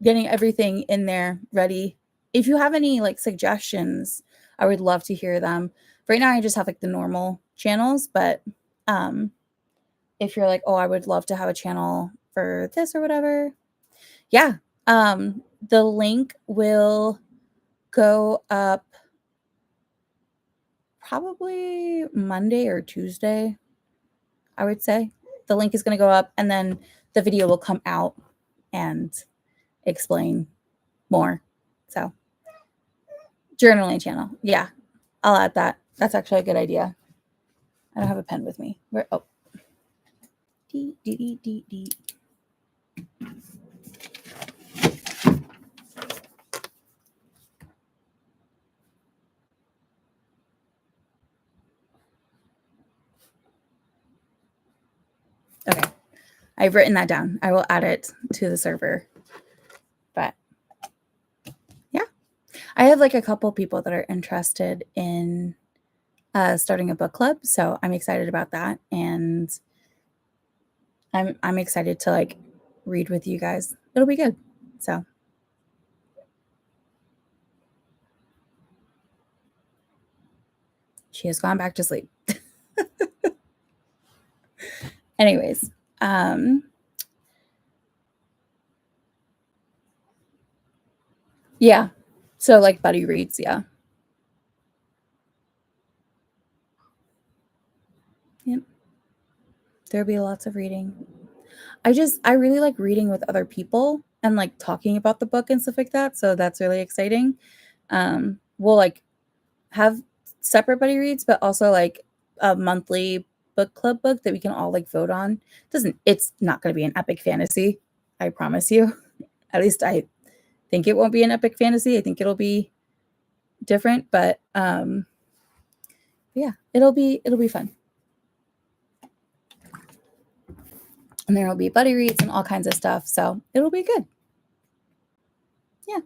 A: getting everything in there ready. If you have any like suggestions, I would love to hear them. Right now I just have like the normal channels, but if you're like, "Oh, I would love to have a channel for this or whatever." Yeah. The link will go up probably Monday or Tuesday, I would say. The link is going to go up and then the video will come out and explain more. So, journaling channel. Yeah, I'll add that. That's actually a good idea. I don't have a pen with me. Where? Oh. Dee, dee, dee, dee, dee. Okay. I've written that down. I will add it to the server. But yeah, I have like a couple people that are interested in starting a book club, so I'm excited about that, and I'm excited to like read with you guys. It'll be good. So she has gone back to sleep. Anyways, yeah. So like buddy reads, yeah. Yep. There'll be lots of reading. I really like reading with other people and like talking about the book and stuff like that. So that's really exciting. We'll like have separate buddy reads, but also like a monthly book club book that we can all like vote on. It's not going to be an epic fantasy, I promise you. At least I think it won't be an epic fantasy. I think it'll be different, but yeah, it'll be fun. And there will be buddy reads and all kinds of stuff, so it'll be good. Yeah.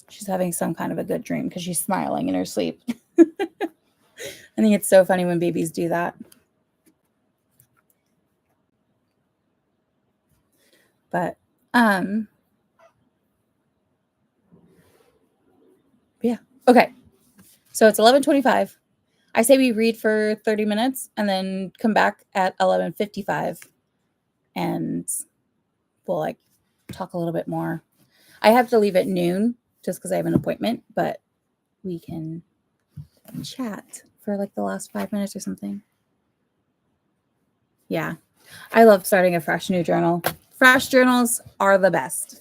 A: She's having some kind of a good dream because she's smiling in her sleep. I think it's so funny when babies do that. But yeah. Okay. So it's 11:25. I say we read for 30 minutes and then come back at 11:55 and we'll like talk a little bit more. I have to leave at noon just because I have an appointment, but we can chat for like the last 5 minutes or something. Yeah. I love starting a fresh new journal. Fresh journals are the best.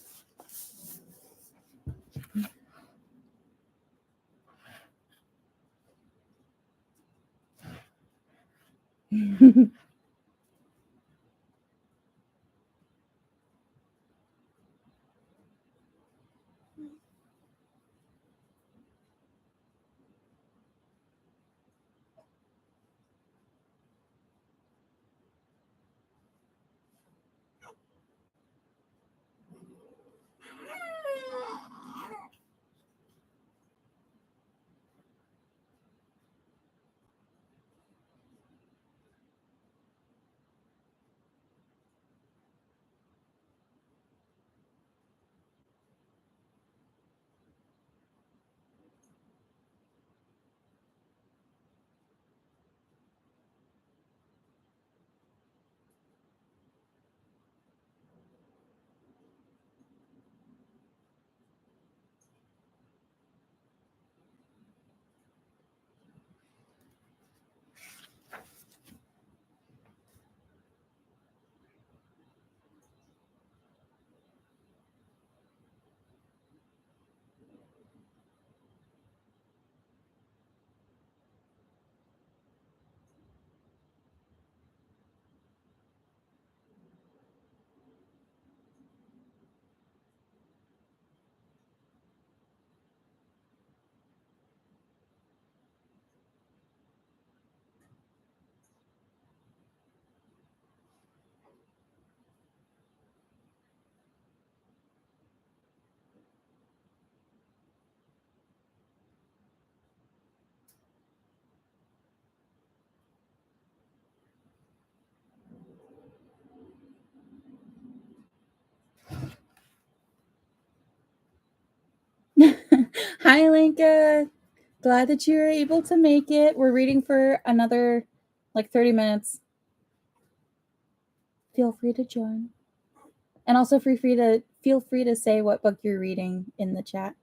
A: Hi, Linka. Glad that you were able to make it. We're reading for another like 30 minutes. Feel free to join. And also feel free to say what book you're reading in the chat.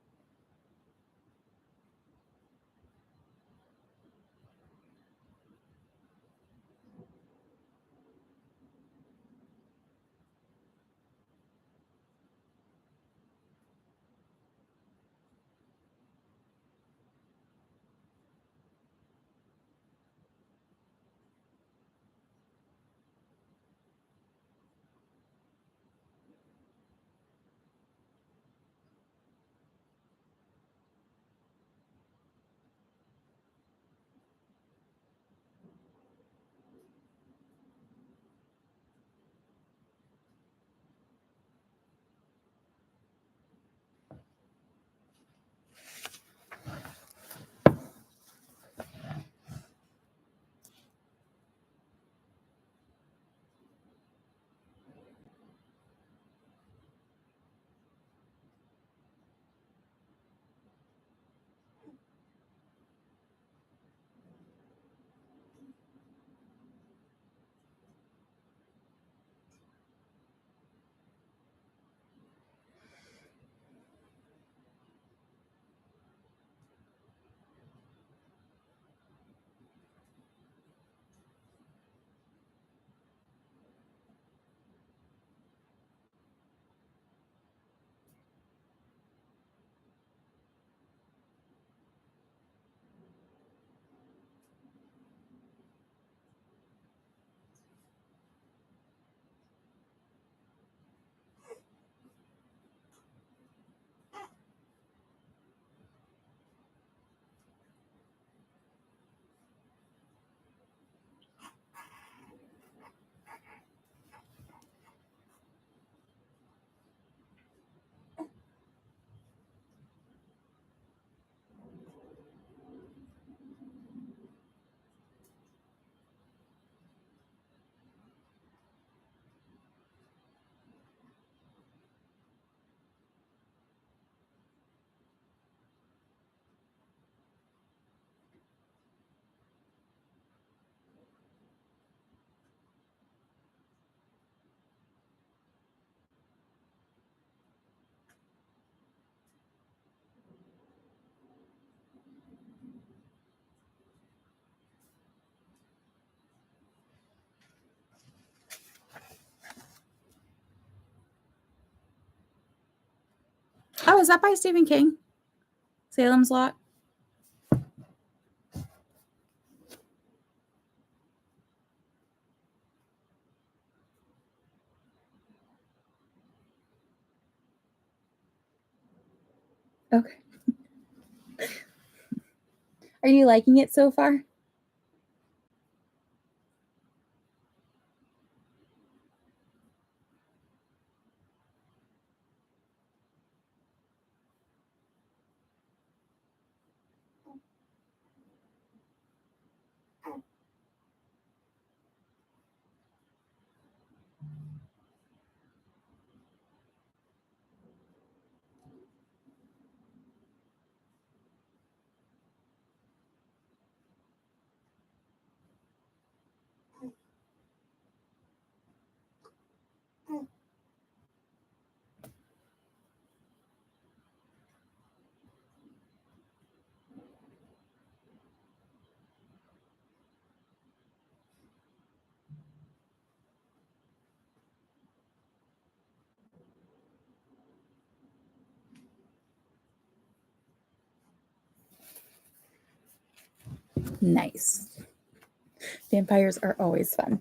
A: Oh, is that by Stephen King? Salem's Lot? Okay. Are you liking it so far? Nice. Vampires are always fun.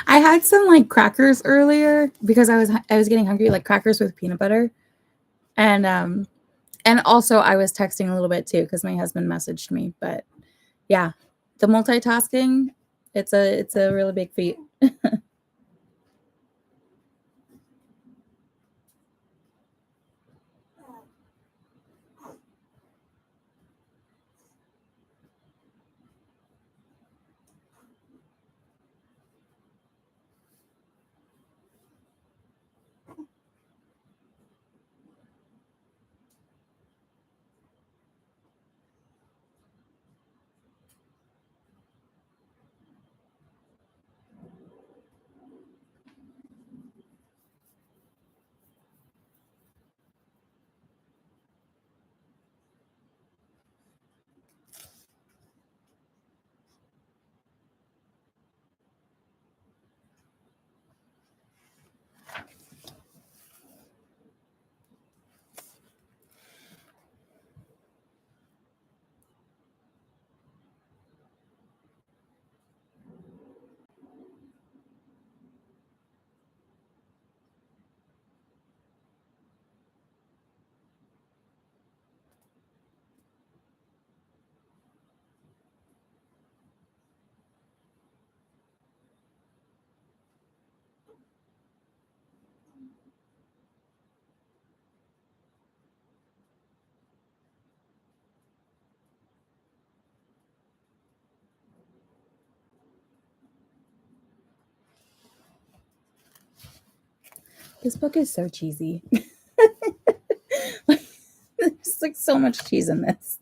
A: I had some like crackers earlier because I was getting hungry, like crackers with peanut butter. And also I was texting a little bit too because my husband messaged me. But yeah, the multitasking, it's a really big feat. This book is so cheesy. There's like so much cheese in this.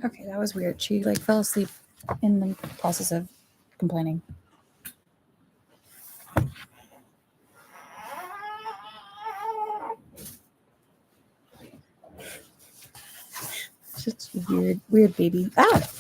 A: Okay, that was weird. She like fell asleep in the process of complaining. It's just weird baby. Ah!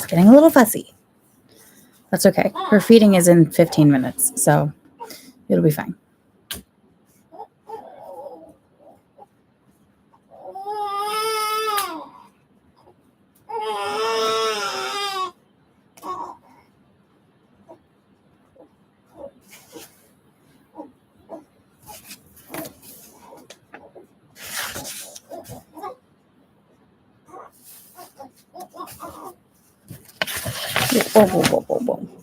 A: She's getting a little fussy. That's okay. Her feeding is in 15 minutes, so it'll be fine. Whoa, whoa, whoa, whoa, whoa.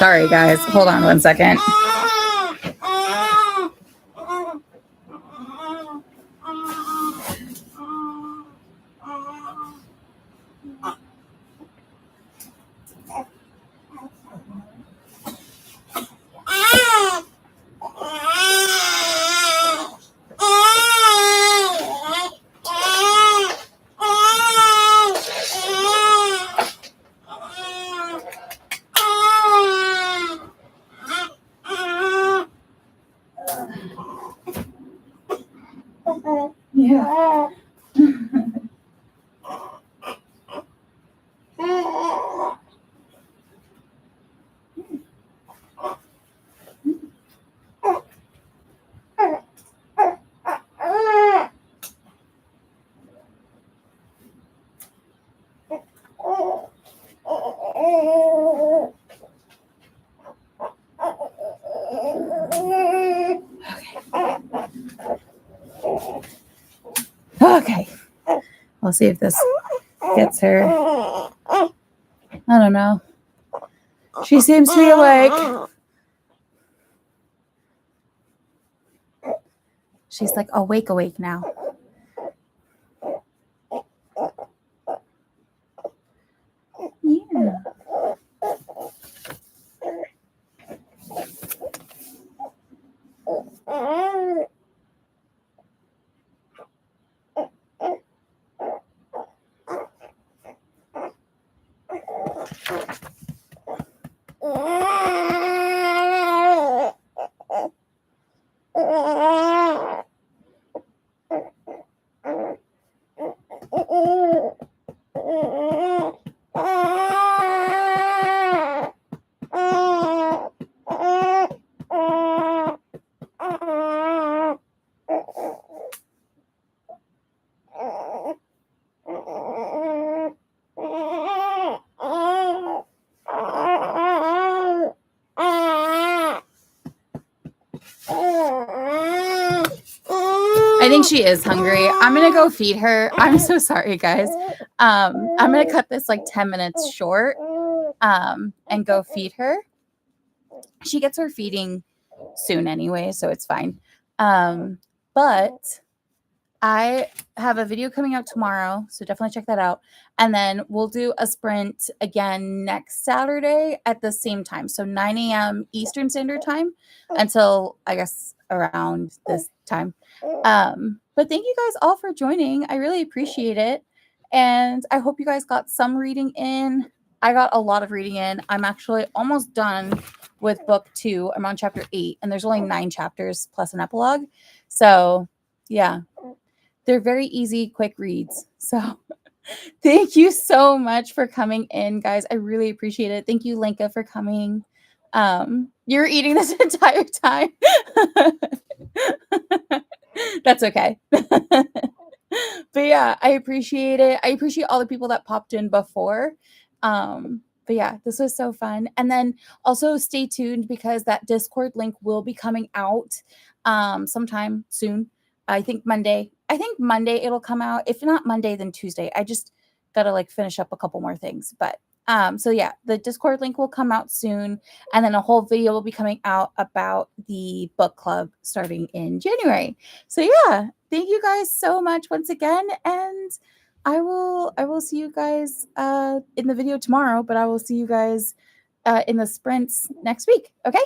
A: Sorry, guys. Hold on one second. Yeah. Okay. I'll see if this gets her. I don't know. She seems to be awake. She's like awake now. Yeah. I think she is hungry. I'm gonna go feed her. I'm so sorry, guys. I'm gonna cut this like 10 minutes short and go feed her. She gets her feeding soon anyway, so it's fine. But I have a video coming out tomorrow, so definitely check that out. And then we'll do a sprint again next Saturday at the same time. So 9 a.m. Eastern Standard Time until, I guess, around this time. But thank you guys all for joining. I really appreciate it. And I hope you guys got some reading in. I got a lot of reading in. I'm actually almost done with book 2. I'm on chapter 8, and there's only 9 chapters plus an epilogue. So, yeah. They're very easy, quick reads. So thank you so much for coming in, guys. I really appreciate it. Thank you, Lenka, for coming. You're eating this entire time. That's okay. But yeah, I appreciate it. I appreciate all the people that popped in before. But yeah, this was so fun. And then also stay tuned because that Discord link will be coming out sometime soon. I think Monday it'll come out. If not Monday, then Tuesday. I just gotta like finish up a couple more things. But so yeah, the Discord link will come out soon, and then a whole video will be coming out about the book club starting in January. So yeah, thank you guys so much once again, and I will see you guys in the video tomorrow, but I will see you guys in the sprints next week. Okay.